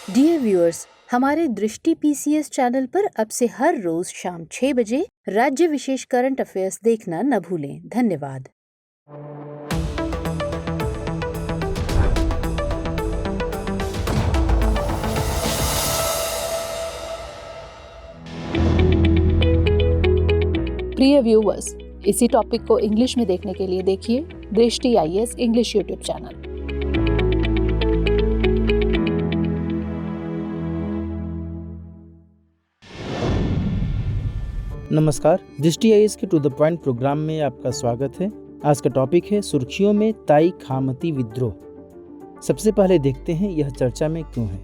Dear viewers, हमारे दृष्टि PCS channel पर अब से हर रोज शाम 6 बजे राज्य विशेष करंट अफेयर्स देखना न भूलें। धन्यवाद। प्रिय व्यूअर्स, इसी टॉपिक को इंग्लिश में देखने के लिए देखिए दृष्टि आईएएस इंग्लिश यूट्यूब चैनल। नमस्कार, दृष्टि आईएएस के टू द पॉइंट प्रोग्राम में आपका स्वागत है। आज का टॉपिक है सुर्खियों में ताई खामती विद्रोह। सबसे पहले देखते हैं यह चर्चा में क्यों है।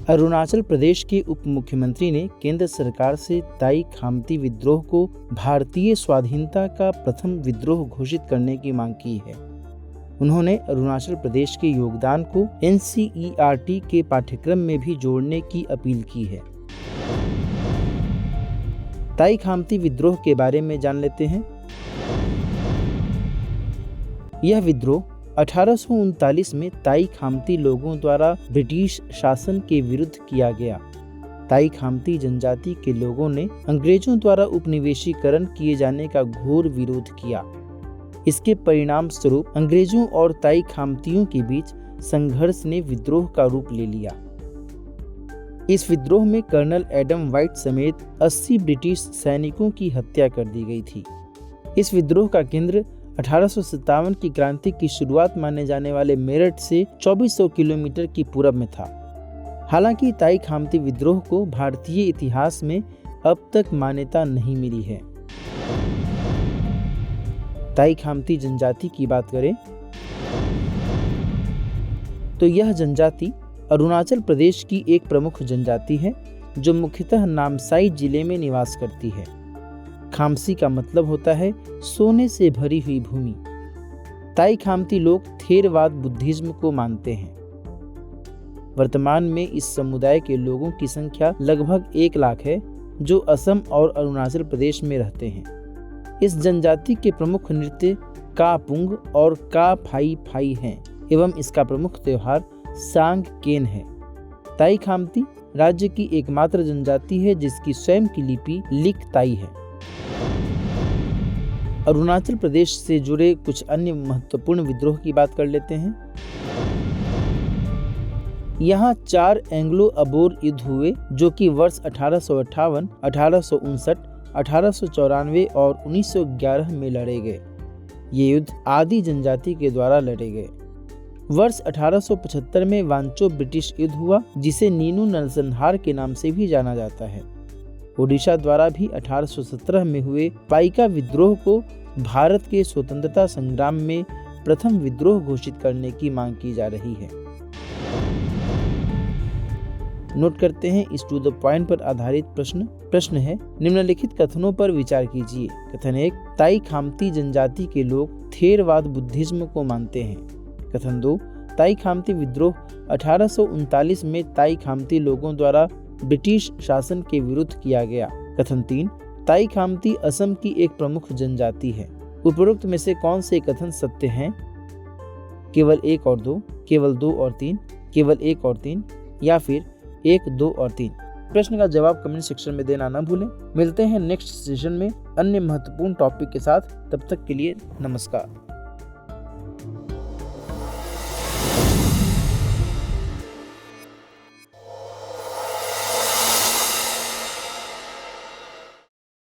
अरुणाचल प्रदेश के उप मुख्यमंत्री ने केंद्र सरकार से ताई खामती विद्रोह को भारतीय स्वाधीनता का प्रथम विद्रोह घोषित करने की मांग की है। उन्होंने अरुणाचल प्रदेश के योगदान को NCERT के पाठ्यक्रम में भी जोड़ने की अपील की है। ताई खामती विद्रोह के बारे में जान लेते हैं। यह विद्रोह 1839 में ताई खामती लोगों द्वारा ब्रिटिश शासन के विरुद्ध किया गया। ताई खामती जनजाति के लोगों ने अंग्रेजों द्वारा उपनिवेशीकरण किए जाने का घोर विरोध किया। इसके परिणाम स्वरूप अंग्रेजों और ताई खामतियों के बीच संघर्ष ने विद्रोह का रूप ले लिया। इस विद्रोह में कर्नल एडम वाइट समेत 80 ब्रिटिश सैनिकों की हत्या कर दी गई थी। इस विद्रोह का केंद्र 1857 की क्रांति की शुरुआत माने जाने वाले मेरठ से 2400 किलोमीटर की पूरब में था। हालांकि ताई खामती विद्रोह को भारतीय इतिहास में अब तक मान्यता नहीं मिली है। ताई खामती जनजाति की बात करें तो यह जनजाति अरुणाचल प्रदेश की एक प्रमुख जनजाति है जो मुख्यतः नामसाई जिले में निवास करती है। खामसी का मतलब होता है सोने से भरी हुई भूमि। ताई खामती लोग थेरवाद बुद्धिज्म को मानते हैं। वर्तमान में इस समुदाय के लोगों की संख्या लगभग 1 लाख है जो असम और अरुणाचल प्रदेश में रहते हैं। इस जनजाति के प्रमुख नृत्य कापुंग और का फाई फाई हैं एवं इसका प्रमुख त्योहार सांग केन है। ताई खामती राज्य की एकमात्र जनजाति है जिसकी स्वयं की लिपि लिक ताई है। अरुणाचल प्रदेश से जुड़े कुछ अन्य महत्वपूर्ण विद्रोह की बात कर लेते हैं। यहाँ 4 एंग्लो अबोर युद्ध हुए जो कि वर्ष 1858, 1859, 1894 और 1911 में लड़े गए। ये युद्ध आदि जनजाति के द्वारा लड़े गए। वर्ष 1875 में वांचो ब्रिटिश युद्ध हुआ जिसे नीनू नरसंहार के नाम से भी जाना जाता है। ओडिशा द्वारा भी 1817 में हुए पाइका विद्रोह को भारत के स्वतंत्रता संग्राम में प्रथम विद्रोह घोषित करने की मांग की जा रही है। नोट करते हैं इस टू द पॉइंट पर आधारित प्रश्न है, निम्नलिखित कथनों पर विचार कीजिए। कथन 1, ताई खामती जनजाति के लोग थेरवाद बुद्धिज्म को मानते हैं। कथन 2, ताई खामती विद्रोह 1839 में ताई खामती लोगों द्वारा ब्रिटिश शासन के विरुद्ध किया गया। कथन 3, ताई खामती असम की एक प्रमुख जनजाति है। उपरोक्त में से कौन से कथन सत्य हैं? केवल 1 और 2, केवल 2 और 3, केवल 1 और 3 या फिर 1, 2 और 3? प्रश्न का जवाब कमेंट सेक्शन में देना न भूलें। मिलते हैं नेक्स्ट सेशन में अन्य महत्वपूर्ण टॉपिक के साथ। तब तक के लिए नमस्कार।